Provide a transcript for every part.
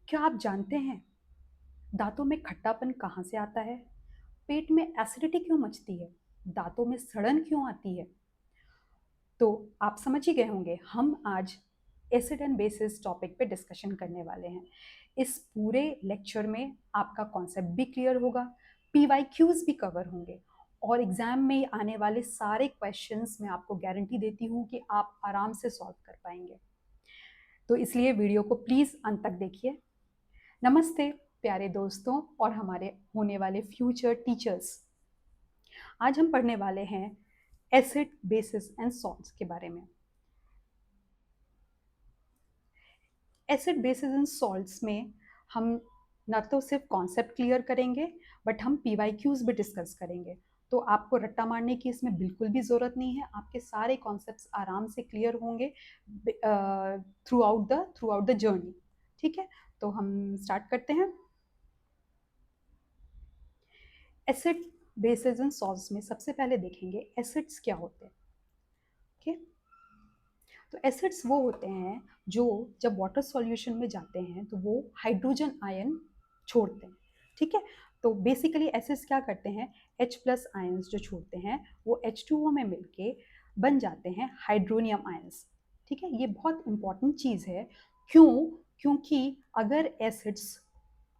क्या आप जानते हैं दांतों में खट्टापन कहाँ से आता है? पेट में एसिडिटी क्यों मचती है? दांतों में सड़न क्यों आती है? तो आप समझ ही गए होंगे, हम आज एसिड एंड बेसिस टॉपिक पे डिस्कशन करने वाले हैं। इस पूरे लेक्चर में आपका कॉन्सेप्ट भी क्लियर होगा, पीवाईक्यूज भी कवर होंगे और एग्जाम में आने वाले सारे क्वेश्चंस मैं आपको गारंटी देती हूँ कि आप आराम से सॉल्व कर पाएंगे। तो इसलिए वीडियो को प्लीज़ अंत तक देखिए। नमस्ते प्यारे दोस्तों और हमारे होने वाले फ्यूचर टीचर्स। आज हम पढ़ने वाले हैं एसिड बेसिस एंड सॉल्ट्स के बारे में। एसिड बेसिस एंड सॉल्ट्स में हम न तो सिर्फ कॉन्सेप्ट क्लियर करेंगे बट हम पीवाईक्यूज भी डिस्कस करेंगे। तो आपको रट्टा मारने की इसमें बिल्कुल भी ज़रूरत नहीं है, आपके सारे कॉन्सेप्ट्स आराम से क्लियर होंगे थ्रू आउट द जर्नी। ठीक है, तो हम स्टार्ट करते हैं। एसिड बेसिस एंड सॉल्ट्स में सबसे पहले देखेंगे एसिड्स क्या होते हैं। ओके, तो एसिड्स वो होते हैं जो जब वाटर सॉल्यूशन में जाते हैं तो वो हाइड्रोजन आयन छोड़ते हैं। ठीक है, तो बेसिकली एसिड्स क्या करते हैं, H प्लस आयन्स जो छोड़ते हैं वो H2O में मिलके बन जाते हैं हाइड्रोनियम आयन्स। ठीक है, ये बहुत इंपॉर्टेंट चीज़ है। क्यों? क्योंकि अगर एसिड्स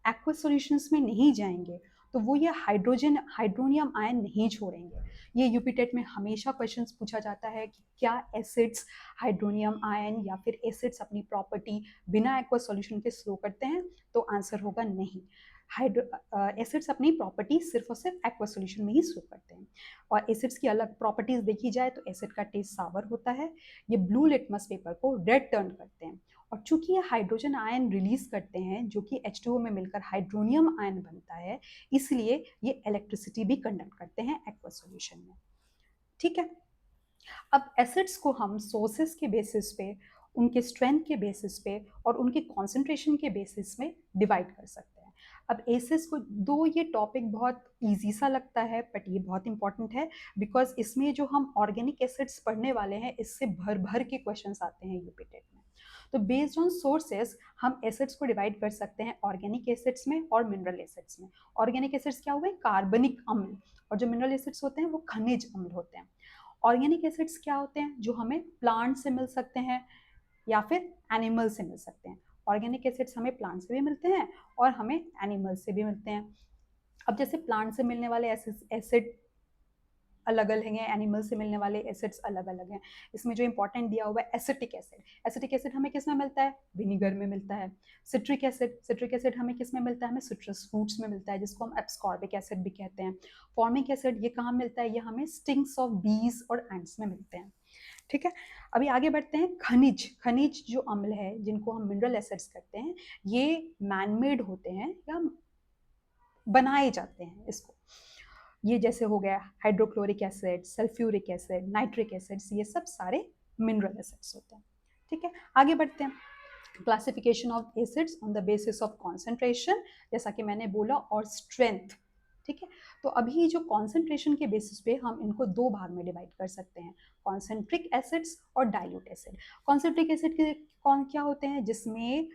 एक्वा सॉल्यूशंस में नहीं जाएंगे तो वो ये हाइड्रोनियम आयन नहीं छोड़ेंगे। ये यूपीटेट में हमेशा क्वेश्चंस पूछा जाता है कि क्या एसिड्स हाइड्रोनियम आयन या फिर एसिड्स अपनी प्रॉपर्टी बिना एक्वा सॉल्यूशन के स्लो करते हैं? तो आंसर होगा नहीं। एसिड्स अपनी प्रॉपर्टी सिर्फ और सिर्फ एक्वा सॉल्यूशन में ही स्लो करते हैं। और एसिड्स की अलग प्रॉपर्टीज देखी जाए तो एसिड का टेस्ट सावर होता है, ये ब्लू लिटमस पेपर को रेड टर्न करते हैं, और चूंकि ये हाइड्रोजन आयन रिलीज करते हैं जो कि H2O में मिलकर हाइड्रोनियम आयन बनता है, इसलिए ये इलेक्ट्रिसिटी भी कंडक्ट करते हैं एक्वा सॉल्यूशन में। ठीक है, अब एसिड्स को हम सोर्सेस के बेसिस पे, उनके स्ट्रेंथ के बेसिस पे और उनके कॉन्सेंट्रेशन के बेसिस में डिवाइड कर सकते हैं। अब एसिड्स को दो, ये टॉपिक बहुत इजी सा लगता है बट ये बहुत इंपॉर्टेंट है, बिकॉज इसमें जो हम ऑर्गेनिक एसिड्स पढ़ने वाले हैं इससे भर भर के क्वेश्चंस आते हैं यूपीटेट में। तो बेस्ड ऑन सोर्सेस हम एसिड्स को डिवाइड कर सकते हैं ऑर्गेनिक एसिड्स में और मिनरल एसिड्स में। ऑर्गेनिक एसिड्स क्या हुए, कार्बनिक अम्ल, और जो मिनरल एसिड्स होते हैं वो खनिज अम्ल होते हैं। ऑर्गेनिक एसिड्स क्या होते हैं, जो हमें प्लांट से मिल सकते हैं या फिर एनिमल से मिल सकते हैं। ऑर्गेनिक एसिड्स हमें प्लांट से भी मिलते हैं और हमें एनिमल से भी मिलते हैं। अब जैसे प्लांट से मिलने वाले एसिड अलग अलग हैं, एनिमल से मिलने वाले एसिड्स अलग अलग हैं। इसमें जो इंपॉर्टेंट दिया हुआ है एसिटिक एसिड, एसिटिक एसिड हमें किस में मिलता है, विनीगर में मिलता है। सिट्रिक एसिड हमें किस में मिलता है, हमें सिट्रस फ्रूट्स में मिलता है जिसको हम एब्सकॉर्बिक एसिड भी कहते हैं। फॉर्मिक एसिड ये कहाँ मिलता है, ये हमें स्टिंग्स ऑफ बीज और एंट्स में मिलते हैं। ठीक है, अभी आगे बढ़ते हैं। खनिज जो अम्ल है जिनको हम मिनरल एसिड्स कहते हैं, ये मैनमेड होते हैं या बनाए जाते हैं इसको। ये जैसे हो गया hydrochloric acid, sulphuric acid, nitric acids, ये सब सारे मिनरल एसिड्स होते हैं। ठीक है, आगे बढ़ते हैं। Classification of acids on the basis of concentration, जैसा कि मैंने बोला, और स्ट्रेंथ। ठीक है, तो अभी जो कॉन्सेंट्रेशन के बेसिस पे हम इनको दो भाग में डिवाइड कर सकते हैं, कॉन्सेंट्रिक एसिड्स और डाइल्यूट एसिड। कॉन्सेंट्रिक एसिड के कौन क्या होते हैं, जिसमें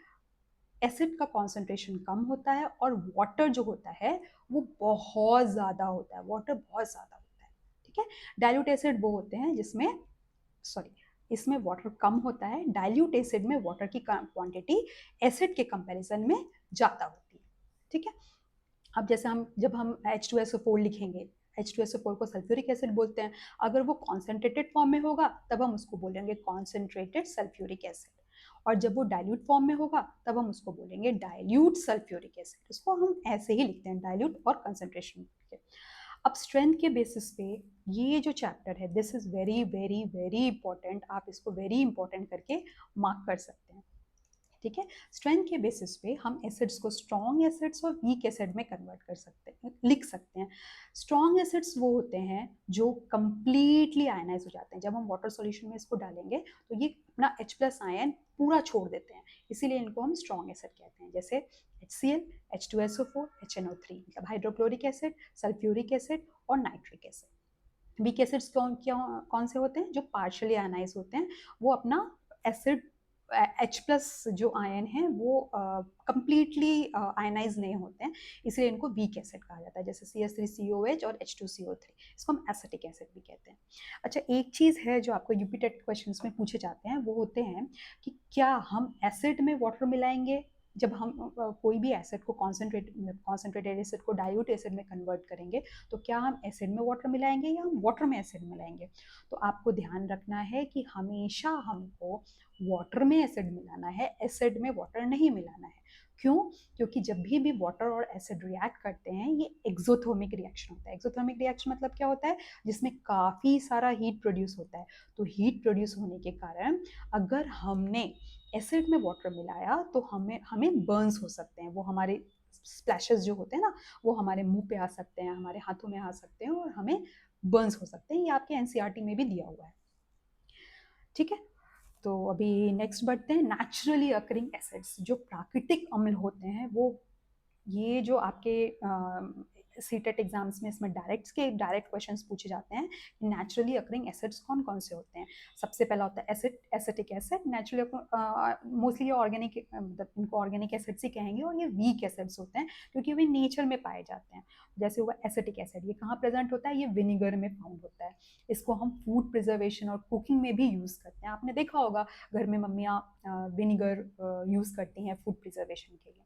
एसिड का कॉन्सेंट्रेशन कम होता है और वाटर जो होता है वो बहुत ज़्यादा होता है, वाटर बहुत ज़्यादा होता है। ठीक है, डाइल्यूट एसिड वो होते हैं जिसमें, सॉरी, इसमें वाटर कम होता है। डाइल्यूट एसिड में वाटर की क्वांटिटी एसिड के कंपैरिजन में ज़्यादा होती है। ठीक है, अब जैसे हम जब हम H2SO4 लिखेंगे, H2SO4 को सल्फ्यूरिक एसिड बोलते हैं। अगर वो कॉन्सेंट्रेटेड फॉर्म में होगा तब हम उसको बोलेंगे कॉन्सेंट्रेटेड सल्फ्यूरिक एसिड, और जब वो डाइल्यूट फॉर्म में होगा तब हम उसको बोलेंगे डाइल्यूट सल्फ्यूरिक एसिड। इसको हम ऐसे ही लिखते हैं, डाइल्यूट और कंसेंट्रेशन के। अब स्ट्रेंथ के बेसिस पे ये जो चैप्टर है, this is very very very important, आप इसको वेरी इंपॉर्टेंट करके मार्क कर सकते हैं। ठीक है, स्ट्रेंथ के बेसिस पे हम एसिड्स को स्ट्रॉन्ग एसिड्स और वीक एसिड में कन्वर्ट कर सकते हैं, लिख सकते हैं। स्ट्रॉन्ग एसिड्स वो होते हैं जो कंप्लीटली आयनाइज हो जाते हैं, जब हम वाटर सॉल्यूशन में इसको डालेंगे तो ये अपना H प्लस आयन पूरा छोड़ देते हैं, इसीलिए इनको हम स्ट्रॉन्ग एसिड कहते हैं। जैसे HCl, H2SO4, HNO3, मतलब हाइड्रोक्लोरिक एसिड, सल्फ्यूरिक एसिड और नाइट्रिक एसिड। वीक एसिड्स कौन से होते हैं, जो पार्शियली आयनाइज होते हैं, वो अपना एसिड H प्लस जो आयन है वो कंप्लीटली आयनाइज नहीं होते हैं, इसलिए इनको वीक एसिड कहा जाता है, जैसे CH3COH और H2CO3, इसको हम एसिटिक एसिड भी कहते हैं। अच्छा, एक चीज़ है जो आपको यूपी टेट क्वेश्चंस में पूछे जाते हैं, वो होते हैं कि क्या हम एसिड में वाटर मिलाएंगे, जब हम कोई भी एसिड को कॉन्सेंट्रेटेड एसिड को डाइल्यूट एसिड में कन्वर्ट करेंगे, तो क्या हम एसिड में वाटर मिलाएंगे या हम वाटर में एसिड मिलाएंगे। तो आपको ध्यान रखना है कि हमेशा हमको वाटर में एसिड मिलाना है, एसिड में वाटर नहीं मिलाना है। क्यों? क्योंकि जब भी वाटर और एसिड रिएक्ट करते हैं, ये एक्सोथर्मिक रिएक्शन होता है। एक्सोथर्मिक रिएक्शन मतलब क्या होता है? जिसमें काफ़ी सारा हीट प्रोड्यूस होता है। तो हीट प्रोड्यूस होने के कारण अगर हमने एसिड में वाटर मिलाया तो हमें हमें बर्न्स हो सकते हैं, वो हमारे स्प्लैशेस जो होते हैं ना, वो हमारे मुंह पे आ सकते हैं, हमारे हाथों में आ सकते हैं और हमें बर्न्स हो सकते हैं। ये आपके एनसीईआरटी में भी दिया हुआ है। ठीक है, तो अभी नेक्स्ट बढ़ते हैं। नेचुरली अकरिंग एसिड्स, जो प्राकृतिक अम्ल होते हैं, वो ये जो आपके सीटेट एग्जाम्स में इसमें डायरेक्ट क्वेश्चंस पूछे जाते हैं। नेचुरली अकरिंग एसिड्स कौन कौन से होते हैं? सबसे पहला होता है acid, acetic acid. Naturally mostly organic, मतलब इनको ऑर्गेनिक एसिड्स ही कहेंगे, और ये वीक एसिड्स होते हैं क्योंकि वे नेचर में पाए जाते हैं। जैसे हुआ एसिटिक एसिड, ये कहाँ प्रेजेंट होता है? ये विनेगर में फाउंड होता है। इसको हम फूड प्रिजर्वेशन और कुकिंग में भी यूज़ करते हैं। आपने देखा होगा घर में मम्मियाँ विनेगर यूज़ करती हैं फूड प्रिजर्वेशन के लिए।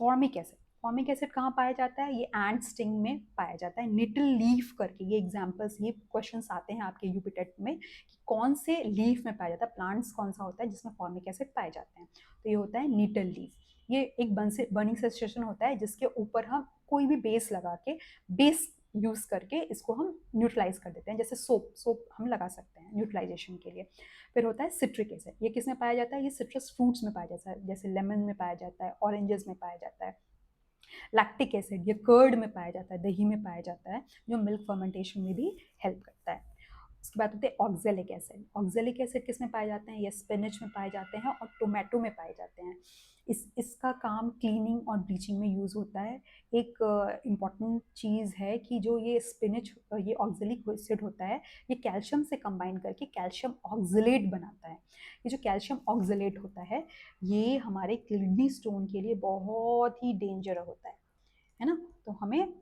फॉर्मिक एसिड, फॉर्मिक एसिड कहाँ पाया जाता है? ये एंट स्टिंग में पाया जाता है। निटल लीफ करके ये एग्जांपल्स, ये क्वेश्चंस आते हैं आपके यूपी टेट में कि कौन से लीफ में पाया जाता है, प्लांट्स कौन सा होता है जिसमें फॉर्मिक एसिड पाए जाते हैं। तो ये होता है निटल लीफ। ये एक बर्निंग सेंसेशन होता है जिसके ऊपर हम कोई भी बेस लगा के, बेस यूज करके इसको हम न्यूट्रलाइज कर देते हैं। जैसे सोप हम लगा सकते हैं न्यूट्रलाइजेशन के लिए। फिर होता है सिट्रिक एसिड, ये किस में पाया जाता है? ये सिट्रस फ्रूट्स में पाया जाता है, जैसे लेमन में पाया जाता है, ऑरेंजेस में पाया जाता है। लैक्टिक एसिड, ये कर्ड में पाया जाता है, दही में पाया जाता है, जो मिल्क फर्मेंटेशन में भी हेल्प करता है। उसके बाद होते हैं ऑक्जेलिक एसिड। ऑक्जेलिक एसिड किस में पाए जाते हैं? ये स्पिनच में पाए जाते हैं और टोमेटो में पाए जाते हैं। इसका काम क्लीनिंग और ब्लीचिंग में यूज़ होता है। एक इम्पॉर्टेंट चीज़ है कि जो ये स्पिनच, ये ऑक्जेलिक एसिड होता है, ये कैल्शियम से कंबाइन करके कैल्शियम ऑक्जेलेट बनाता है। ये जो कैल्शियम ऑक्जेलेट होता है, ये हमारे किडनी स्टोन के लिए बहुत ही डेंजर होता है ना। तो हमें,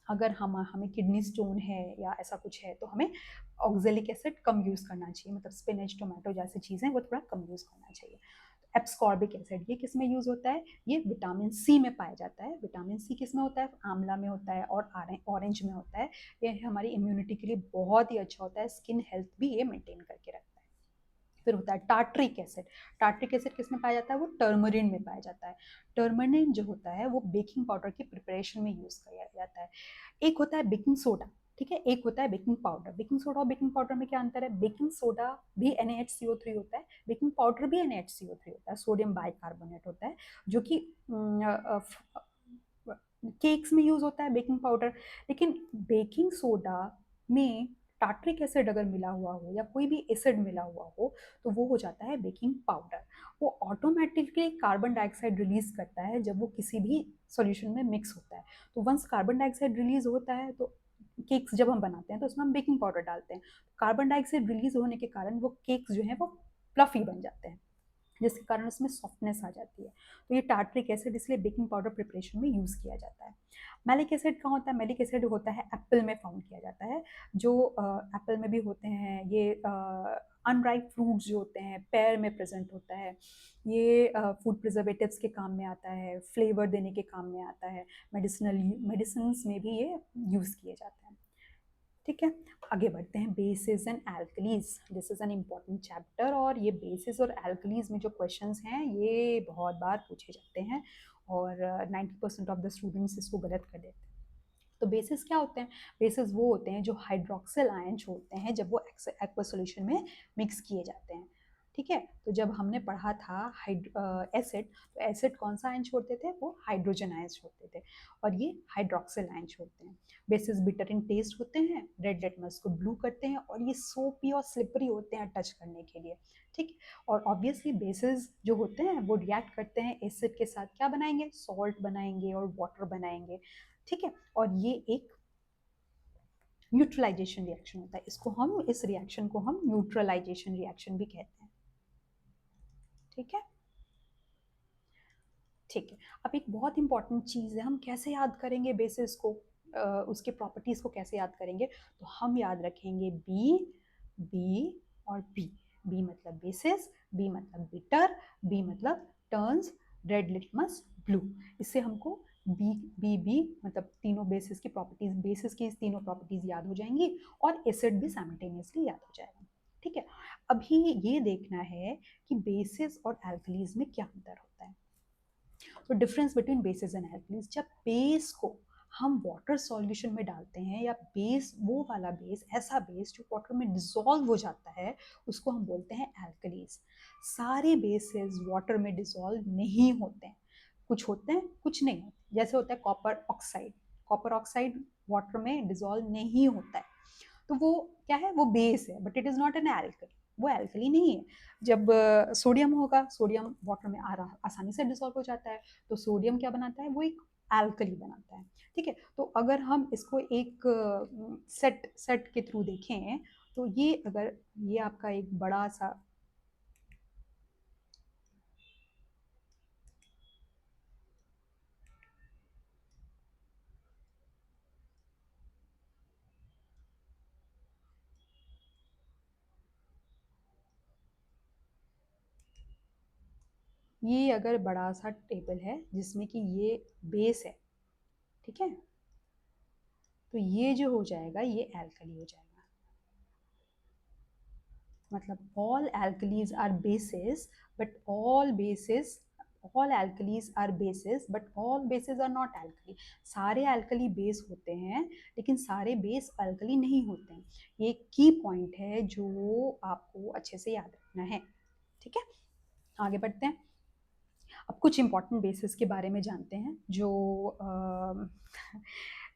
अगर हमें किडनी स्टोन है या ऐसा कुछ है, तो हमें ऑक्जेलिक एसिड कम यूज़ करना चाहिए, मतलब स्पिनच, टोमेटो जैसी चीज़ें वो थोड़ा कम यूज़ करना चाहिए। एब्सकॉर्बिक एसिड, ये किस में यूज़ होता है? ये विटामिन सी में पाया जाता है। विटामिन सी किस में होता है? आंवला में होता है और ऑरेंज में होता है। ये हमारी इम्यूनिटी के लिए बहुत ही अच्छा होता है, स्किन हेल्थ भी ये मेंटेन करके रखता है। फिर होता है टार्ट्रिक एसिड। टार्ट्रिक एसिड किस में पाया जाता है? वो टर्मरिन में पाया जाता है। टर्मरिन जो होता है वो बेकिंग पाउडर की प्रिपरेशन में यूज़ किया जाता है। एक होता है बेकिंग सोडा, ठीक है, एक होता है बेकिंग पाउडर। बेकिंग सोडा और बेकिंग पाउडर में क्या अंतर है? बेकिंग सोडा भी NaHCO3 होता है, बेकिंग पाउडर भी NaHCO3 होता है, सोडियम बाइकार्बोनेट होता है, जो कि केक्स में यूज होता है बेकिंग पाउडर। लेकिन बेकिंग सोडा में टार्ट्रिक एसिड अगर मिला हुआ हो या कोई भी एसिड मिला हुआ हो, तो वो हो जाता है बेकिंग पाउडर। वो ऑटोमेटिकली कार्बन डाइऑक्साइड रिलीज करता है जब वो किसी भी सॉल्यूशन में मिक्स होता है। तो वंस कार्बन डाइऑक्साइड रिलीज होता है, तो केक्स जब हम बनाते हैं तो उसमें हम बेकिंग पाउडर डालते हैं। कार्बन डाइऑक्साइड रिलीज होने के कारण वो केक्स जो हैं वो फ्लफी बन जाते हैं, जिसके कारण उसमें सॉफ्टनेस आ जाती है। तो ये टार्ट्रिक एसिड इसलिए बेकिंग पाउडर प्रिपरेशन में यूज़ किया जाता है। मैलिक एसिड कहाँ होता है? मैलिक एसिड होता है एप्पल में फाउंड किया जाता है। जो एप्पल में भी होते हैं, ये अनराइप फ्रूट्स जो होते हैं पेयर में प्रेजेंट होता है। ये फूड प्रिजर्वेटिव्स के काम में आता है, फ्लेवर देने के काम में आता है, मेडिसिन में भी ये यूज़ किए जाते हैं। ठीक है, आगे बढ़ते हैं। Basis and alkalis, this is an important chapter, और ये बेसिस और एल्कलीज में जो क्वेश्चंस हैं ये बहुत बार पूछे जाते हैं, और 90% ऑफ द स्टूडेंट्स इसको गलत कर देते हैं। तो बेसिस क्या होते हैं? बेसिस वो होते हैं जो हाइड्रोक्सिल आयन छोड़ते हैं जब वो एक्वा सॉल्यूशन में मिक्स किए जाते हैं। ठीक है, तो जब हमने पढ़ा था एसिड, तो एसिड कौन सा आयन छोड़ते थे? वो हाइड्रोजन आयन छोड़ते थे, और ये हाइड्रोक्सिल आयन छोड़ते हैं। बेसिस बिटर इन टेस्ट होते हैं, रेड लिटमस को ब्लू करते हैं, और ये सोपी और स्लिपरी होते हैं टच करने के लिए। ठीक, और ऑब्वियसली बेसिस जो होते हैं वो रिएक्ट करते हैं एसिड के साथ, क्या बनाएंगे? सॉल्ट बनाएंगे और वाटर बनाएंगे। ठीक है, और ये एक न्यूट्रलाइजेशन रिएक्शन होता है, इस रिएक्शन को हम न्यूट्रलाइजेशन रिएक्शन भी कहते हैं। ठीक है, ठीक है। अब एक बहुत इंपॉर्टेंट चीज़ है, हम कैसे याद करेंगे बेसिस को, उसके प्रॉपर्टीज़ को कैसे याद करेंगे? तो हम याद रखेंगे बी, बी और बी। बी मतलब बेसिस, बी मतलब बिटर, बी मतलब टर्न्स रेड लिटमस ब्लू। इससे हमको बी, बी बी मतलब तीनों बेसिस की प्रॉपर्टीज, बेसिस की तीनों प्रॉपर्टीज याद हो जाएंगी और एसिड भी साइमल्टेनियसली याद हो जाएगा। ठीक है, अभी ये देखना है कि बेसिस और एल्कलीज में क्या अंतर होता है। तो difference between basis and alkalis, जब बेस को हम वाटर सॉल्यूशन में डालते हैं, या बेस वो वाला बेस, ऐसा बेस जो वाटर में डिसॉल्व हो जाता है, उसको हम बोलते हैं एल्कलीज। सारे बेसिस वाटर में डिसॉल्व नहीं होते हैं, कुछ होते हैं कुछ नहीं होते। जैसे होता है copper oxide, copper oxide water में डिसॉल्व नहीं होता है, तो वो क्या है, वो बेस है, but it is not an alkali, वो एल्कली नहीं है। जब सोडियम होगा, सोडियम वाटर में आसानी से डिसॉल्व हो जाता है, तो सोडियम क्या बनाता है, वो एक एल्कली बनाता है। ठीक है, तो अगर हम इसको एक सेट सेट के थ्रू देखें, तो ये अगर ये आपका एक बड़ा सा, ये अगर बड़ा सा टेबल है जिसमें कि ये बेस है, ठीक है, तो ये जो हो जाएगा ये एल्कली हो जाएगा। मतलब all alkalis are bases, but all alkalis are bases, but all bases are not alkali। सारे alkali बेस होते हैं, लेकिन सारे बेस alkali नहीं होते हैं। ये की पॉइंट है जो आपको अच्छे से याद रखना है। ठीक है, आगे बढ़ते हैं। अब कुछ इंपॉर्टेंट बेसिस के बारे में जानते हैं, जो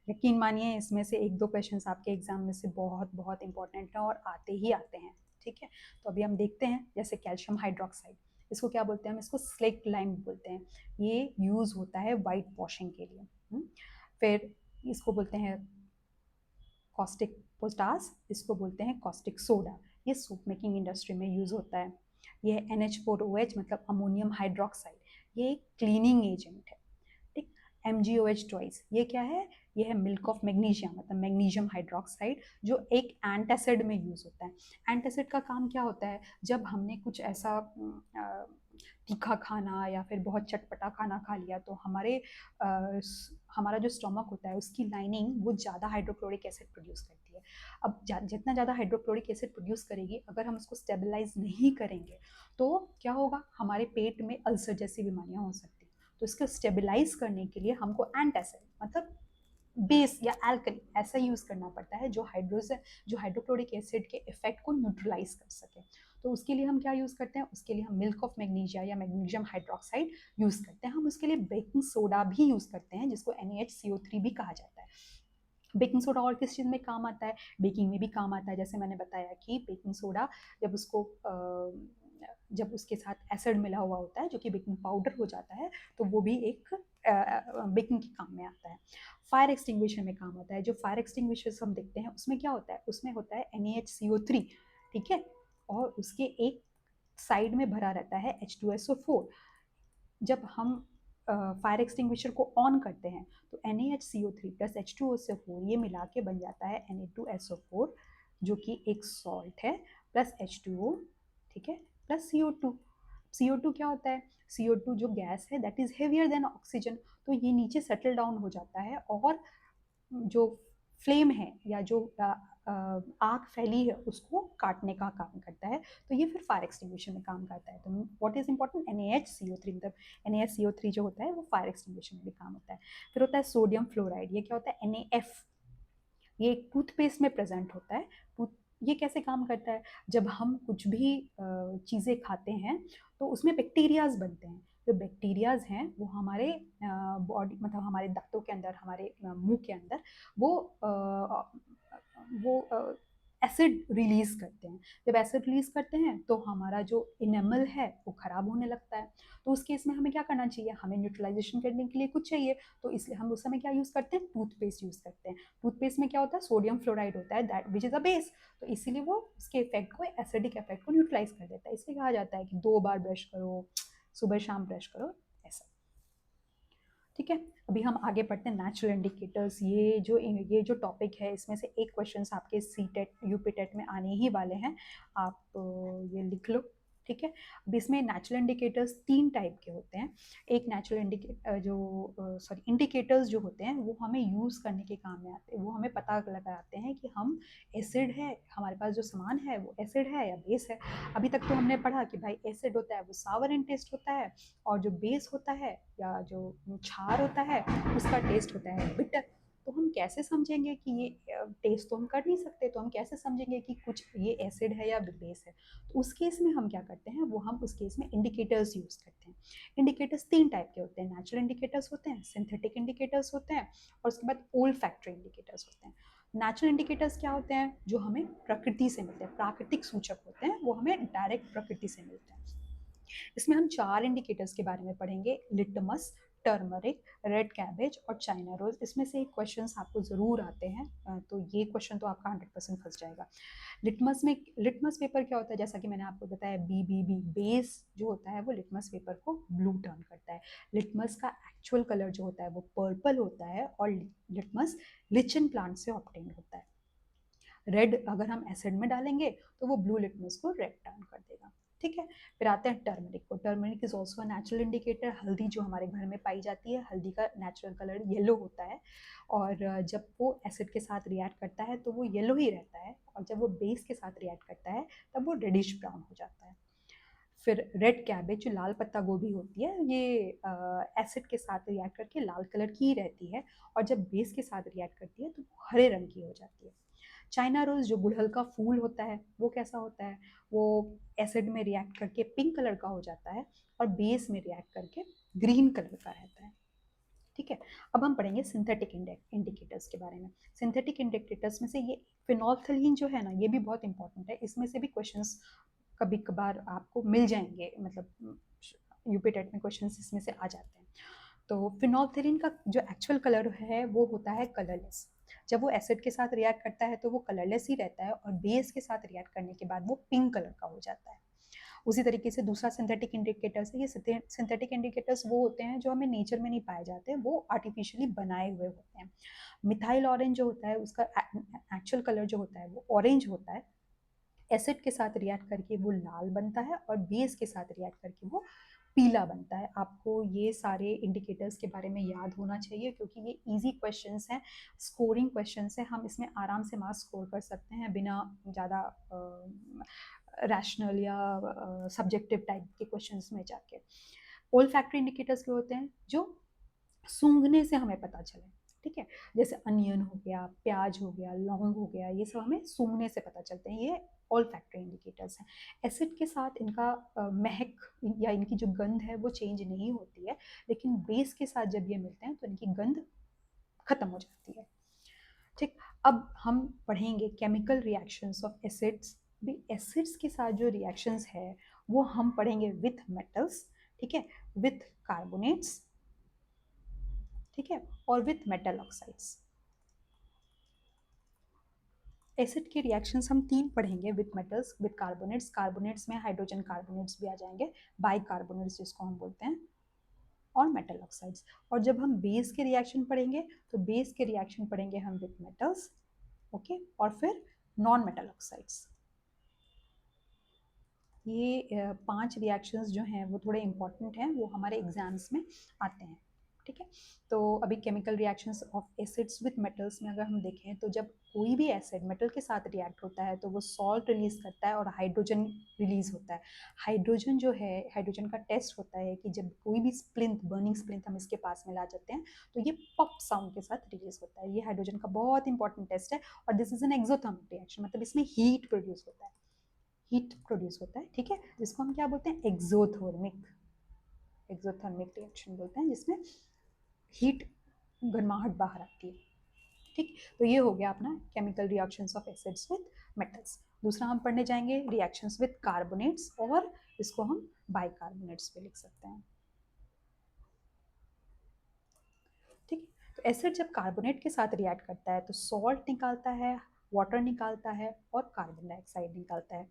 यकीन मानिए इसमें से एक दो क्वेश्चंस आपके एग्जाम में से बहुत बहुत इंपॉर्टेंट हैं और आते ही आते हैं। ठीक है, तो अभी हम देखते हैं, जैसे कैल्शियम हाइड्रोक्साइड, इसको क्या बोलते हैं, हम इसको स्लेक्ट लाइम बोलते हैं। ये यूज़ होता है वाइट वॉशिंग के लिए। फिर इसको बोलते हैं कॉस्टिक पोटास, इसको बोलते हैं कॉस्टिक सोडा, ये सोप मेकिंग इंडस्ट्री में यूज़ होता है। ये NH4OH मतलब अमोनियम हाइड्रोक्साइड, ये एक क्लीनिंग एजेंट है। ठीक, MgOH ये क्या है, ये है मिल्क ऑफ मैग्नीशियम मतलब मैग्नीशियम हाइड्रोक्साइड, जो एक एंटासिड में यूज़ होता है। एंटासिड का काम क्या होता है, जब हमने कुछ ऐसा तीखा खाना या फिर बहुत चटपटा खाना खा लिया, तो हमारा जो स्टोमक होता है उसकी लाइनिंग वो ज़्यादा हाइड्रोक्लोरिक एसिड प्रोड्यूस करती है। अब जितना ज़्यादा हाइड्रोक्लोरिक एसिड प्रोड्यूस करेगी, अगर हम उसको स्टेबलाइज नहीं करेंगे, तो क्या होगा, हमारे पेट में अल्सर जैसी बीमारियां हो सकती हैं। तो इसको स्टेबलाइज करने के लिए हमको एंटासिड मतलब बेस या एल्कली ऐसा यूज करना पड़ता है जो हाइड्रोक्लोरिक एसिड के इफेक्ट को न्यूट्रलाइज कर सके। तो उसके लिए हम क्या यूज करते हैं, उसके लिए हम मिल्क ऑफ मैग्नीशिया या मैग्नीशियम हाइड्रोक्साइड यूज करते हैं। हम उसके लिए बेकिंग सोडा भी यूज करते हैं, जिसको NaHCO3 भी कहा जाता है। बेकिंग सोडा और किस चीज़ में काम आता है, बेकिंग में भी काम आता है। जैसे मैंने बताया कि बेकिंग सोडा जब उसको जब उसके साथ एसिड मिला हुआ होता है जो कि बेकिंग पाउडर हो जाता है, तो वो भी एक बेकिंग के काम में आता है। फायर एक्सटिंग्विशर में काम होता है। जो फायर एक्सटिंग्विशर्स हम देखते हैं उसमें क्या होता है, उसमें होता है NaHCO3, ठीक है, और उसके एक साइड में भरा रहता है H2SO4। जब हम फायर एक्सटिंग्विशर को ऑन करते हैं, तो NaHCO3 प्लस H2SO4 ये मिला के बन जाता है Na2SO4, जो कि एक सॉल्ट है, प्लस H2O, ठीक है, प्लस CO2। CO2 क्या होता है, CO2 जो गैस है that is heavier than oxygen, तो ये नीचे सेटल डाउन हो जाता है, और जो फ्लेम है या जो आग फैली है उसको काटने का काम करता है। तो ये फिर फायर एक्सटिंग्विशर में काम करता है। तो व्हाट इज इंपॉर्टेंट, NaHCO3 मतलब NaHCO3 जो होता है वो फायर एक्सटिंग्विशर में भी काम होता है। फिर होता है सोडियम फ्लोराइड, ये क्या होता है, NaF, ये एक टूथपेस्ट में प्रेजेंट होता है। टूथ ये कैसे काम करता है, जब हम कुछ भी चीज़ें खाते हैं तो उसमें बैक्टीरियाज बनते हैं। जो बैक्टीरियाज हैं वो हमारे बॉडी मतलब हमारे दांतों के अंदर, हमारे मुंह के अंदर वो एसिड रिलीज करते हैं। जब एसिड रिलीज करते हैं तो हमारा जो इनेमल है वो खराब होने लगता है। तो उस केस में हमें क्या करना चाहिए, हमें न्यूट्रलाइजेशन करने के लिए कुछ चाहिए, तो इसलिए हम उस समय क्या यूज़ करते हैं, टूथपेस्ट यूज़ करते हैं। टूथपेस्ट में क्या होता है, सोडियम फ्लोराइड होता है, that which is a base, तो इसीलिए वो उसके इफेक्ट को, एसिडिक इफेक्ट को न्यूट्रलाइज कर देता है। इसलिए कहा जाता है कि 2 बार ब्रश करो, सुबह शाम ब्रश करो, ऐसा। ठीक है, अभी हम आगे पढ़ते हैं नेचुरल इंडिकेटर्स। ये जो टॉपिक है, इसमें से एक क्वेश्चन आपके सी टेट यूपी टेट में आने ही वाले हैं, आप ये लिख लो। ठीक है, अब इसमें नेचुरल इंडिकेटर्स 3 टाइप के होते हैं। एक नेचुरल इंडिकेटर्स जो होते हैं वो हमें यूज़ करने के काम में आते हैं, वो हमें पता लगाते हैं कि हम एसिड है, हमारे पास जो सामान है वो एसिड है या बेस है। अभी तक तो हमने पढ़ा कि भाई एसिड होता है वो सावर इन टेस्ट होता है, और जो बेस होता है या जो क्षार होता है उसका टेस्ट होता है बिटर। तो हम कैसे समझेंगे कि ये टेस्ट तो हम कर नहीं सकते, तो हम कैसे समझेंगे कि कुछ ये एसिड है या बेस है। तो उस केस में हम क्या करते हैं, वो हम उस केस में इंडिकेटर्स यूज़ करते हैं। इंडिकेटर्स 3 टाइप के होते हैं, नेचुरल इंडिकेटर्स होते हैं, सिंथेटिक इंडिकेटर्स होते हैं, और उसके बाद ओल्ड फैक्ट्री इंडिकेटर्स होते हैं। नेचुरल इंडिकेटर्स क्या होते हैं, जो हमें प्रकृति से मिलते हैं, प्राकृतिक सूचक होते हैं, वो हमें डायरेक्ट प्रकृति से मिलते हैं। इसमें हम 4 इंडिकेटर्स के बारे में पढ़ेंगे, लिटमस, टर्मरिक, रेड कैबेज और चाइना रोज। इसमें से एक क्वेश्चन आपको जरूर आते हैं, तो ये क्वेश्चन तो आपका 100% फंस जाएगा। लिटमस पेपर क्या होता है, जैसा कि मैंने आपको बताया, बी बेस जो होता है वो लिटमस पेपर को ब्लू टर्न करता है। लिटमस का एक्चुअल कलर जो होता है वो पर्पल होता है, और लिटमस लिचन प्लांट से ऑब्टेन होता है। रेड अगर हम एसिड में डालेंगे तो वो ब्लू लिटमस को रेड टर्न कर देगा। ठीक है, फिर आते हैं टर्मरिक को। Turmeric is also natural indicator. हल्दी जो हमारे घर में पाई जाती है, हल्दी का नेचुरल कलर येलो होता है, और जब वो एसिड के साथ रिएक्ट करता है तो वो येलो ही रहता है, और जब वो बेस के साथ रिएक्ट करता है तब वो रेडिश ब्राउन हो जाता है। फिर रेड कैबेज जो लाल पत्ता गोभी होती है, ये एसिड के साथ रिएक्ट करके लाल कलर की ही रहती है, और जब बेस के साथ रिएक्ट करती है तो वो हरे रंग की हो जाती है। चाइना रोज जो गुड़हल का फूल होता है वो कैसा होता है, वो एसिड में रिएक्ट करके पिंक कलर का हो जाता है, और बेस में रिएक्ट करके ग्रीन कलर का रहता है। ठीक है, अब हम पढ़ेंगे सिंथेटिक इंडिकेटर्स के बारे में। सिंथेटिक इंडिकेटर्स में से ये फिनोल्फथलीन जो है ना, ये भी बहुत इंपॉर्टेंट है। इसमें से भी क्वेश्चंस कभी कभार आपको मिल जाएंगे, मतलब यूपी टेट में क्वेश्चंस इसमें से आ जाते हैं। तो फिनोल्फथलीन का जो एक्चुअल कलर है वो होता है कलरलेस। जब वो एसिड के साथ रिएक्ट करता है तो वो कलरलेस ही रहता है, और बेस के साथ रिएक्ट करने के बाद वो पिंक कलर का हो जाता है। उसी तरीके से दूसरा सिंथेटिक इंडिकेटर्स है। ये सिंथेटिक इंडिकेटर्स वो होते हैं जो हमें नेचर में नहीं पाए जाते, वो आर्टिफिशियली बनाए हुए होते हैं। मिथाइल ऑरेंज जो होता है उसका एक्चुअल कलर जो होता है वो ऑरेंज होता है, एसिड के साथ रिएक्ट करके वो लाल बनता है, और बेस के साथ रिएक्ट करके वो पीला बनता है। आपको ये सारे इंडिकेटर्स के बारे में याद होना चाहिए, क्योंकि ये इजी क्वेश्चंस हैं, स्कोरिंग क्वेश्चंस हैं। हम इसमें आराम से मार्क्स स्कोर कर सकते हैं बिना ज़्यादा रैशनल या सब्जेक्टिव टाइप के क्वेश्चंस में जाके। ओल फैक्ट्री इंडिकेटर्स के होते हैं जो सूंघने से हमें पता चले। ठीक है, जैसे अनियन हो गया, प्याज हो गया, लौंग हो गया, ये सब हमें सूंघने से पता चलते हैं, ये ऑल फैक्ट्री इंडिकेटर्स हैं। एसिड के साथ इनका महक या इनकी जो गंध है वो चेंज नहीं होती है, लेकिन बेस के साथ जब ये मिलते हैं तो इनकी गंध खत्म हो जाती है। ठीक, अब हम पढ़ेंगे केमिकल रिएक्शंस ऑफ एसिड्स। भी एसिड्स के साथ जो रिएक्शंस है वो हम पढ़ेंगे विथ मेटल्स, ठीक है, विथ कार्बोनेट्स, ठीक है, और विथ मेटल ऑक्साइड्स। एसिड के रिएक्शंस हम 3 पढ़ेंगे, with metals, with carbonates, carbonates में हाइड्रोजन कार्बोनेट्स भी आ जाएंगे, बाइकार्बोनेट्स जिसको हम बोलते हैं, और मेटल ऑक्साइड्स। और जब हम बेस के रिएक्शन पढ़ेंगे तो बेस के रिएक्शन पढ़ेंगे हम विथ मेटल्स, ओके, और फिर नॉन मेटल ऑक्साइड्स। ये 5 रिएक्शंस जो हैं वो थोड़े इंपॉर्टेंट हैं, वो हमारे एग्जाम्स में आते हैं। ठीक है, तो अभी chemical reactions of acids with metals में अगर हम देखें तो जब कोई भी एसिड मेटल के साथ रिएक्ट होता है तो वो सॉल्ट रिलीज करता है और हाइड्रोजन रिलीज होता है। हाइड्रोजन जो है, हाइड्रोजन का टेस्ट होता है कि जब कोई भी स्प्लिंथ, बर्निंग स्प्लिंथ हम इसके पास में ला जाते हैं तो ये पॉप साउंड के साथ रिलीज होता है। ये हाइड्रोजन का बहुत इंपॉर्टेंट टेस्ट है, और this is an exothermic reaction, मतलब इसमें हीट प्रोड्यूस होता है, हीट प्रोड्यूस होता है। ठीक है, जिसको हम क्या बोलते हैं, एक्सोथर्मिक, एक्सोथर्मिक रिएक्शन बोलते हैं, जिसमें हीट, गर्माहट बाहर आती है। ठीक, तो ये हो गया अपना chemical reactions of acids with metals. दूसरा हम पढ़ने जाएंगे रिएक्शंस विद कार्बोनेट्स, और इसको हम बाइकार्बोनेट्स पे लिख सकते हैं। ठीक, तो एसिड जब कार्बोनेट के साथ रिएक्ट करता है तो सॉल्ट निकालता है, वाटर निकालता है और कार्बन डाइऑक्साइड निकालता है।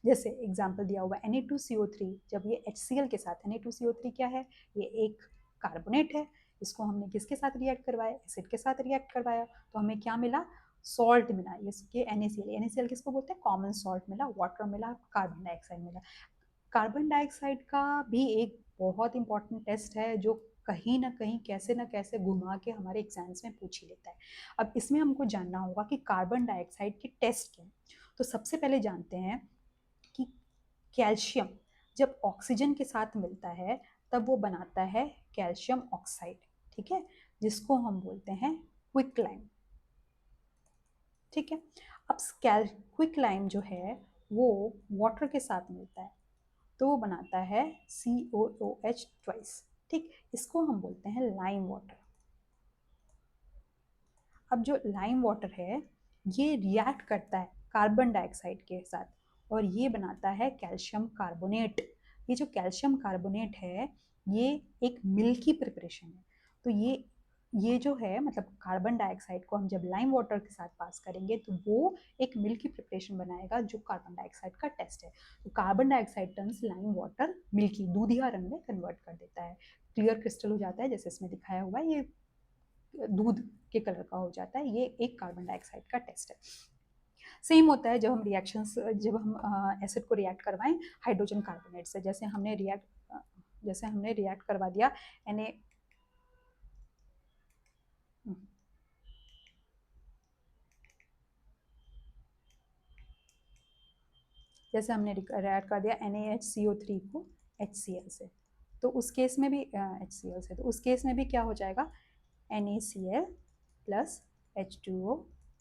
जैसे एग्जांपल दिया हुआ Na2CO3, जब ये HCl के साथ, Na2CO3 क्या है, ये एक कार्बोनेट है, इसको हमने किसके साथ रिएक्ट करवाया, एसिड के साथ रिएक्ट करवाया, तो हमें क्या मिला, सॉल्ट मिला, इसके NaCl, NaCl किसको बोलते हैं, कॉमन सॉल्ट मिला, वाटर मिला, कार्बन डाइऑक्साइड मिला। कार्बन डाइऑक्साइड का भी एक बहुत इंपॉर्टेंट टेस्ट है जो कहीं ना कहीं कैसे ना कैसे घुमा के हमारे एग्जाम्स में पूछ ही लेता है। अब इसमें हमको जानना होगा कि कार्बन डाइऑक्साइड के टेस्ट क्या है। तो सबसे पहले जानते हैं कि कैल्शियम जब ऑक्सीजन के साथ मिलता है तब वो बनाता है कैल्शियम ऑक्साइड, ठीक है, जिसको हम बोलते हैं क्विक लाइम। ठीक है, अब क्विक लाइम जो है वो वाटर के साथ मिलता है तो वो बनाता है COOH ट्वाइस। ठीक, इसको हम बोलते हैं लाइम वाटर। अब जो लाइम वाटर है ये रिएक्ट करता है कार्बन डाइऑक्साइड के साथ और ये बनाता है कैल्शियम कार्बोनेट। ये जो कैल्शियम कार्बोनेट है ये एक मिल्की प्रिपरेशन है। तो ये जो है मतलब कार्बन डाइऑक्साइड को हम जब लाइम वाटर के साथ पास करेंगे तो वो एक मिल्की प्रिपरेशन बनाएगा जो कार्बन डाइऑक्साइड का टेस्ट है। तो carbon dioxide turns lime water milky दूधिया रंग में कन्वर्ट कर देता है, क्लियर क्रिस्टल हो जाता है, जैसे इसमें दिखाया हुआ है, ये दूध के कलर का हो जाता है। ये एक कार्बन डाइऑक्साइड का टेस्ट है। सेम होता है जब हम एसिड को रिएक्ट करवाएं हाइड्रोजन कार्बोनेट से, जैसे हमने रिएक्ट करवा दिया Na, जैसे हमने रिएक्ट कर दिया NaHCO3 को HCl से, तो उस केस में भी HCl से, तो उस केस में भी क्या हो जाएगा, NaCl plus H2O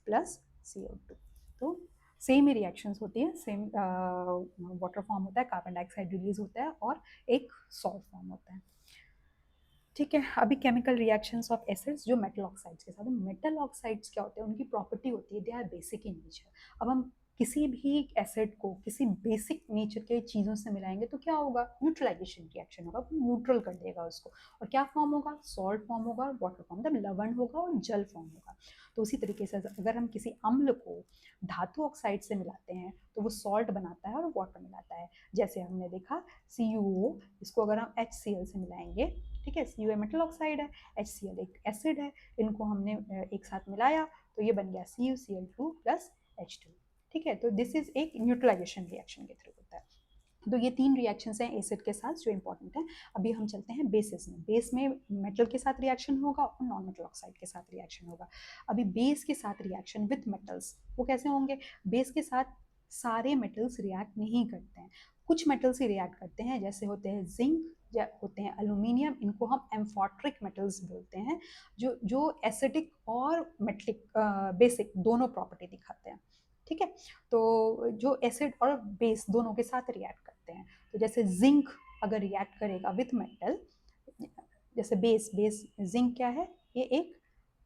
plus CO2। तो सेम ही रिएक्शंस होती है, सेम वाटर फॉर्म होता है, कार्बन डाइऑक्साइड रिलीज होता है और एक सॉल्ट फॉर्म होता है। ठीक है, अभी केमिकल रिएक्शंस ऑफ एसिड्स जो मेटल ऑक्साइड्स के साथ। मेटल ऑक्साइड्स क्या होते हैं, उनकी प्रॉपर्टी होती है they are basic in nature. अब हम किसी भी एसिड को किसी बेसिक नेचर के चीज़ों से मिलाएंगे तो क्या होगा, न्यूट्रलाइजेशन रिएक्शन होगा, वो न्यूट्रल कर देगा उसको, और क्या फॉर्म होगा, सॉल्ट फॉर्म होगा, वाटर फॉर्म, मतलब लवण होगा और जल फॉर्म होगा। तो उसी तरीके से अगर हम किसी अम्ल को धातु ऑक्साइड से मिलाते हैं तो वो सॉल्ट बनाता है और वाटर मिलाता है। जैसे हमने देखा CuO, इसको अगर हम HCl से मिलाएंगे, ठीक है, CuO मेटल ऑक्साइड है, HCl एक एसिड है, इनको हमने एक साथ मिलाया तो ये बन गया CuCl2 प्लस H2। ठीक है, तो दिस इज एक न्यूट्रलाइजेशन रिएक्शन के थ्रू होता है। तो ये तीन रिएक्शंस हैं एसिड के साथ जो इंपॉर्टेंट है। अभी हम चलते हैं बेसिस में। बेस में मेटल के साथ रिएक्शन होगा और नॉन मेटल ऑक्साइड के साथ रिएक्शन होगा। अभी बेस के साथ रिएक्शन विद मेटल्स वो कैसे होंगे, बेस के साथ सारे मेटल्स रिएक्ट नहीं करते हैं, कुछ मेटल्स ही रिएक्ट करते हैं, जैसे होते हैं जिंक या होते हैं एल्यूमिनियम, इनको हम एम्फॉर्ट्रिक मेटल्स बोलते हैं, जो एसिडिक और मेटलिक बेसिक दोनों प्रॉपर्टी दिखाते हैं। ठीक है, तो जो एसिड और बेस दोनों के साथ रिएक्ट करते हैं, तो जैसे जिंक अगर रिएक्ट करेगा विथ मेटल, जैसे बेस बेस जिंक क्या है, ये एक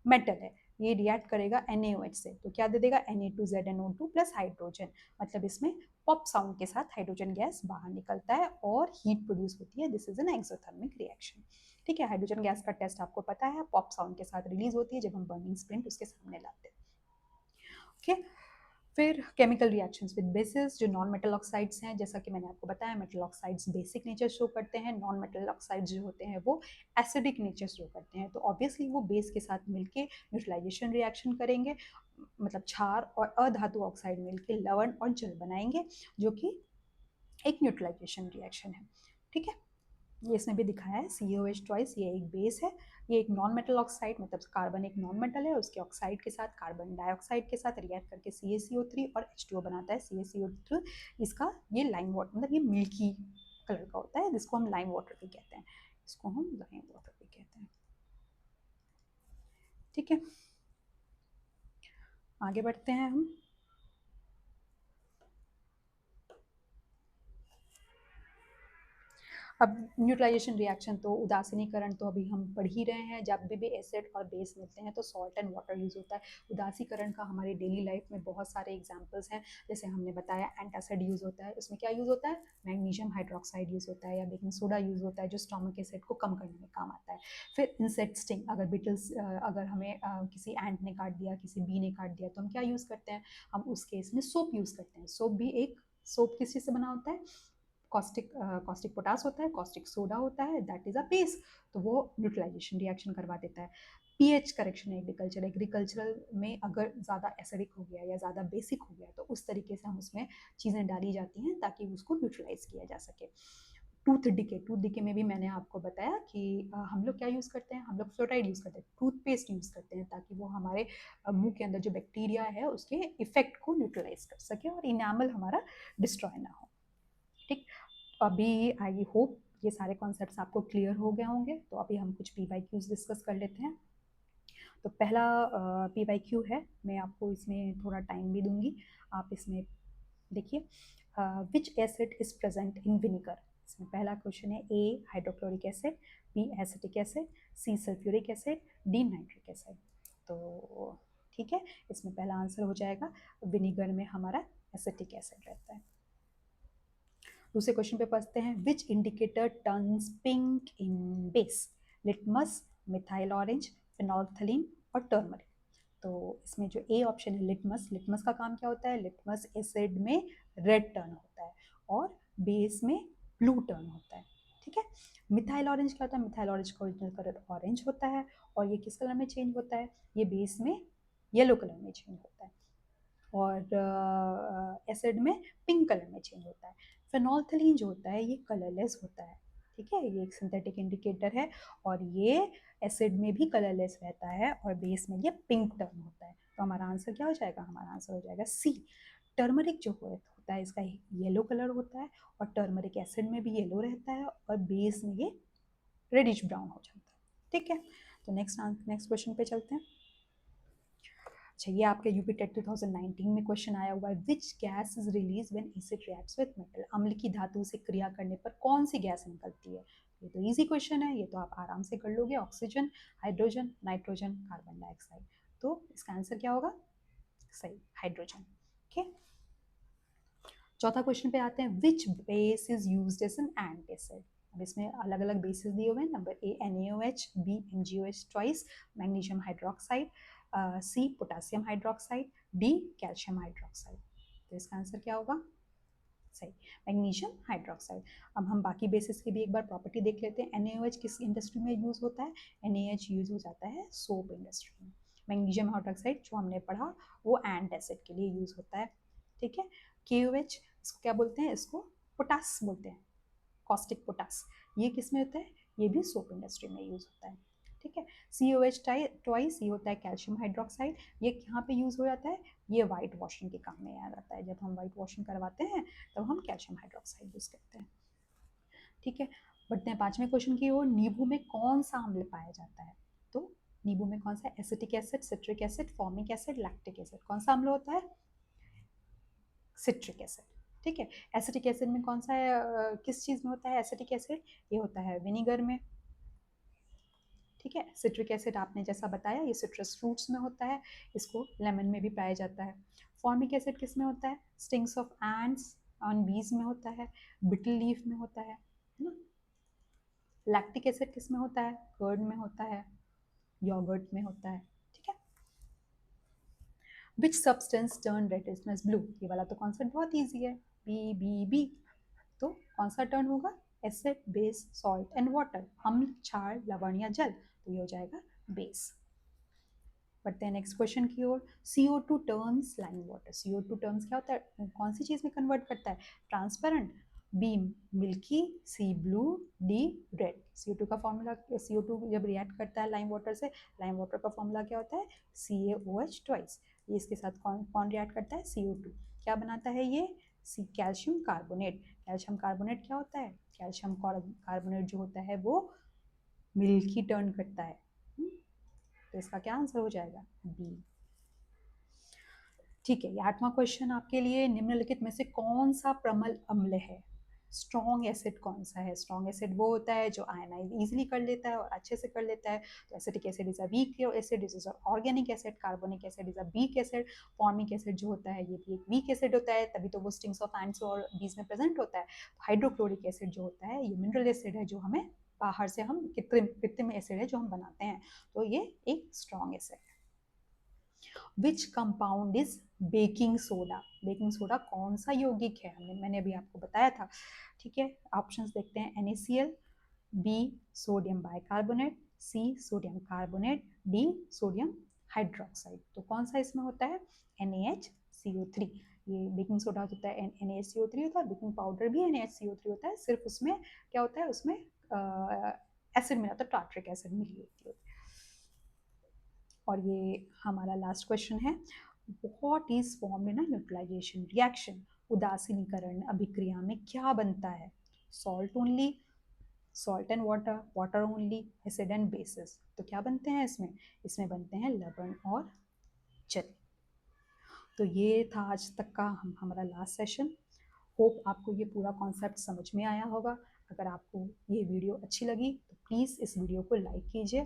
मेटल है, ये रिएक्ट करेगा NaOH से तो क्या दे देगा, Na2ZNO2 प्लस हाइड्रोजन, मतलब इसमें पॉप साउंड के साथ हाइड्रोजन गैस बाहर निकलता है और हीट प्रोड्यूस होती है। This is an exothermic reaction. ठीक है, हाइड्रोजन गैस का टेस्ट आपको पता है, पॉप साउंड के साथ रिलीज होती है जब हम बर्निंग स्प्लिंट उसके सामने लाते हैं। Okay okay? फिर केमिकल रिएक्शंस विद बेसिस जो नॉन मेटल ऑक्साइड्स हैं, जैसा कि मैंने आपको बताया metal oxides basic nature show करते हैं, नॉन मेटल ऑक्साइड्स जो होते हैं वो एसिडिक नेचर शो करते हैं। तो ऑब्वियसली वो बेस के साथ मिलके न्यूट्रलाइजेशन रिएक्शन करेंगे, मतलब क्षार और अधातु ऑक्साइड मिलके लवण और जल बनाएंगे जो कि एक न्यूट्रलाइजेशन रिएक्शन है। ठीक है, ये इसमें भी दिखाया है COH ट्वाइस, ये एक बेस है, ये एक नॉन मेटल ऑक्साइड, मतलब कार्बन एक नॉन मेटल है, उसके ऑक्साइड के साथ कार्बन डाइऑक्साइड के साथ रिएक्ट करके CaCO3 और H2O बनाता है CaCO3। इसका ये लाइम वाटर, मतलब ये मिल्की कलर का होता है, जिसको हम लाइम वाटर भी कहते हैं, इसको हम लाइम वाटर भी कहते हैं। ठीक है, आगे बढ़ते हैं हम। अब न्यूट्रलाइजेशन रिएक्शन तो उदासीनीकरण तो अभी हम पढ़ ही रहे हैं, जब भी एसिड और बेस मिलते हैं तो सॉल्ट एंड वाटर यूज़ होता है। उदासीकरण का हमारी डेली लाइफ में बहुत सारे एग्जांपल्स हैं, जैसे हमने बताया एंटासिड यूज़ होता है, उसमें क्या यूज़ होता है, मैग्नीशियम हाइड्रोक्साइड यूज़ होता है, या बेकिंग सोडा यूज़ होता है जो स्टोमक एसिड को कम करने में काम आता है। फिर इंसेक्ट स्टिंग, अगर बिटल्स अगर हमें किसी एंट ने काट दिया, किसी बी ने काट दिया, तो हम क्या यूज़ करते हैं, हम उस केस में सोप यूज़ करते हैं। सोप भी एक, सोप किस चीज़ से बना होता है, कॉस्टिक पोटास होता है, कॉस्टिक सोडा होता है, दैट इज अ बेस, तो वो न्यूट्रलाइजेशन रिएक्शन करवा देता है। पीएच करेक्शन एग्रीकल्चरल में अगर ज़्यादा एसिडिक हो गया या ज़्यादा बेसिक हो गया तो उस तरीके से हम उसमें चीज़ें डाली जाती हैं ताकि उसको न्यूट्रलाइज किया जा सके। टूथ डिके में भी मैंने आपको बताया कि हम लोग क्या यूज़ करते हैं, हम लोग फ्लोराइड यूज़ करते हैं, टूथपेस्ट यूज़ करते हैं ताकि वो हमारे मुंह के अंदर जो बैक्टीरिया है उसके इफेक्ट को न्यूट्रलाइज कर सके और इनामल हमारा डिस्ट्रॉय ना हो। ठीक, अभी आई होप ये सारे कॉन्सेप्ट्स आपको क्लियर हो गए होंगे। तो अभी हम कुछ PYQs डिस्कस कर लेते हैं। तो पहला PYQ है, मैं आपको इसमें थोड़ा टाइम भी दूंगी, आप इसमें देखिए। Which acid is present in vinegar, इसमें पहला क्वेश्चन है, A hydrochloric acid, B acetic acid, C sulphuric acid, D nitric acid. तो ठीक है, इसमें पहला आंसर हो जाएगा विनेगर में हमारा एसिटिक एसिड रहता है। दूसरे क्वेश्चन पे पढ़ते हैं, which indicator turns pink in base, litmus, methyl orange, phenolphthalein और टर्मरिक। तो इसमें जो ए ऑप्शन है लिटमस, लिटमस का काम क्या होता है, लिटमस एसिड में रेड टर्न होता है और बेस में ब्लू टर्न होता है। ठीक है, मिथाइल ऑरेंज क्या होता है, मिथाइल ऑरेंज का ओरिजिनल कलर ऑरेंज होता है और ये किस कलर में चेंज होता है, ये बेस में येलो कलर में चेंज होता है और एसिड में पिंक कलर में चेंज होता है। फेनोल्फथलीन जो होता है ये कलरलेस होता है। ठीक है, ये एक सिंथेटिक इंडिकेटर है और ये एसिड में भी कलरलेस रहता है और बेस में ये पिंक टर्न होता है। तो हमारा आंसर क्या हो जाएगा, हमारा आंसर हो जाएगा सी। टर्मरिक जो होता है इसका येलो कलर होता है और टर्मरिक एसिड में भी येलो रहता है और बेस में ये रेडिश ब्राउन हो जाता है। ठीक है, तो नेक्स्ट क्वेश्चन पे चलते हैं। अच्छा, ये आपके यूपी टेट 2019 में क्वेश्चन आया हुआ है, which gas is release when acid reacts with metal, अम्ल की धातु से क्रिया करने पर कौन सी गैस निकलती है। ये तो इजी क्वेश्चन है, ये तो आप आराम से कर लोगे, oxygen, hydrogen, nitrogen, carbon dioxide. तो इसका आंसर क्या होगा, सही, हाइड्रोजन। ओके, चौथा क्वेश्चन पे आते हैं, which base is used as an antacid. अब इसमें अलग अलग बेसिस दिए हुए हैं, number A NaOH, B MgOH twice, magnesium hydroxide, C potassium hydroxide, D calcium hydroxide. तो इसका आंसर क्या होगा, सही, मैग्नीशियम हाइड्रोक्साइड। अब हम बाकी बेसिस की भी एक बार प्रॉपर्टी देख लेते हैं। NaOH किस इंडस्ट्री में यूज होता है, NaOH यूज हो जाता है सोप इंडस्ट्री में। मैग्नीशियम हाइड्रोक्साइड जो हमने पढ़ा वो एंटासिड के लिए यूज होता है। ठीक है, KOH इसको क्या बोलते हैं, इसको पोटास बोलते हैं, कॉस्टिक पोटास, ये किस में होता है, ये भी सोप इंडस्ट्री में यूज होता है। ठीक है, COH ट्वाइस ये होता है कैल्शियम हाइड्रोक्साइड, ये कहाँ पे यूज हो जाता है, ये वाइट वॉशिंग के काम में आ जाता है, जब हम वाइट वॉशिंग करवाते हैं तब हम कैल्शियम हाइड्रोक्साइड यूज करते हैं। ठीक है, बढ़ते हैं पांचवें क्वेश्चन की ओर, नींबू में कौन सा अम्ल पाया जाता है। तो नींबू में कौन सा, acetic acid, citric acid, formic acid, lactic acid, कौन सा अम्ल होता है, सिट्रिक एसिड। ठीक है, एसिटिक एसिड में कौन सा है, किस चीज़ में होता है एसिटिक एसिड, ये होता है विनीगर में। ठीक है, सिट्रिक एसिड आपने जैसा बताया ये सिट्रस फ्रूट्स में होता है, इसको लेमन में भी पाया जाता है। फॉर्मिक एसिड किस में होता है, स्टिंग्स ऑफ एंड्स ऑन बीज में होता है, बिटल लीफ में होता है ना। लैक्टिक एसिड किस में होता है, कर्ड में होता है, योगर्ट में होता है। ठीक है, विच सब्सटेंस टर्न रेटिनस ब्लू, ये वाला तो कॉन्सेप्ट बहुत ईजी है, बी। तो कौन सा टर्न होगा, acid, base, salt and water, अम्ल, क्षार, लवण या जल, तो ये हो जाएगा बेस। बढ़ते हैं नेक्स्ट क्वेश्चन की ओर, CO2 turns lime water, CO2 turns क्या होता है, कौन सी चीज में कन्वर्ट करता है, ट्रांसपेरेंट, बी मिल्की, सी ब्लू, डी रेड। CO2 का फॉर्मूला, CO2 जब रिएक्ट करता है लाइम वाटर से, लाइम वाटर का फॉर्मूला क्या होता है, CaOH ट्वाइस, ये इसके साथ कौन कौन रिएक्ट करता है, CO2 क्या बनाता है ये, C calcium carbonate. Calcium carbonate क्या होता है, कैल्शियम कार्बोनेट जो होता है वो मिल्की टर्न करता है। तो इसका क्या आंसर हो जाएगा, बी। ठीक है, ये आठवां क्वेश्चन आपके लिए, निम्नलिखित में से कौन सा प्रमल अम्ल है, स्ट्रॉन्ग एसिड कौन सा है? स्ट्रॉन्ग एसिड वो होता है जो आयनाइज ईजिली कर लेता है और अच्छे से कर लेता है। तो acetic acid is a weak acid, is organic acid. Carbonic acid is a weak acid. Formic acid जो होता है ये भी एक वीक एसिड होता है, तभी तो वो स्टिंग्स ऑफ एंड्स और बीज में प्रेजेंट होता है। हाइड्रोक्लोरिक एसिड जो होता है ये मिनरल एसिड है, जो हमें बाहर से हम कृत्रिम एसिड है जो हम बनाते हैं, तो ये एक स्ट्रॉन्ग एसिड है। Which compound is baking soda? Baking soda कौन सा यौगिक है? मैंने अभी आपको बताया था। ठीक है, ऑप्शंस देखते हैं। NaCl, B sodium bicarbonate, C sodium carbonate, D sodium hydroxide. तो कौन सा इसमें होता है? NaHCO3। ये बेकिंग सोडा होता है NaHCO3 होता है, बेकिंग पाउडर भी NaHCO3 होता है, सिर्फ उसमें क्या होता है, उसमें एसिड मिला होता है, टार्ट्रिक एसिड मिली होती है। और ये हमारा लास्ट क्वेश्चन है, what is formed in a neutralisation reaction? उदासीनीकरण अभिक्रिया में क्या बनता है? Salt only, salt and water, water only, acid and bases. तो क्या बनते हैं इसमें? इसमें बनते हैं लवण और जल। तो ये था आज तक का हमारा लास्ट सेशन। होप आपको ये पूरा कॉन्सेप्ट समझ में आया होगा। अगर आपको ये वीडियो अच्छी लगी तो प्लीज़ इस वीडियो को लाइक कीजिए।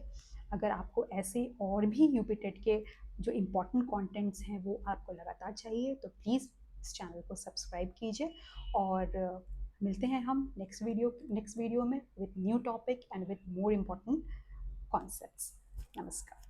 अगर आपको ऐसे और भी यूपीटेट के जो इम्पोर्टेंट कंटेंट्स हैं वो आपको लगातार चाहिए तो प्लीज़ इस चैनल को सब्सक्राइब कीजिए। और मिलते हैं हम नेक्स्ट वीडियो में with new topic and with more important concepts. नमस्कार।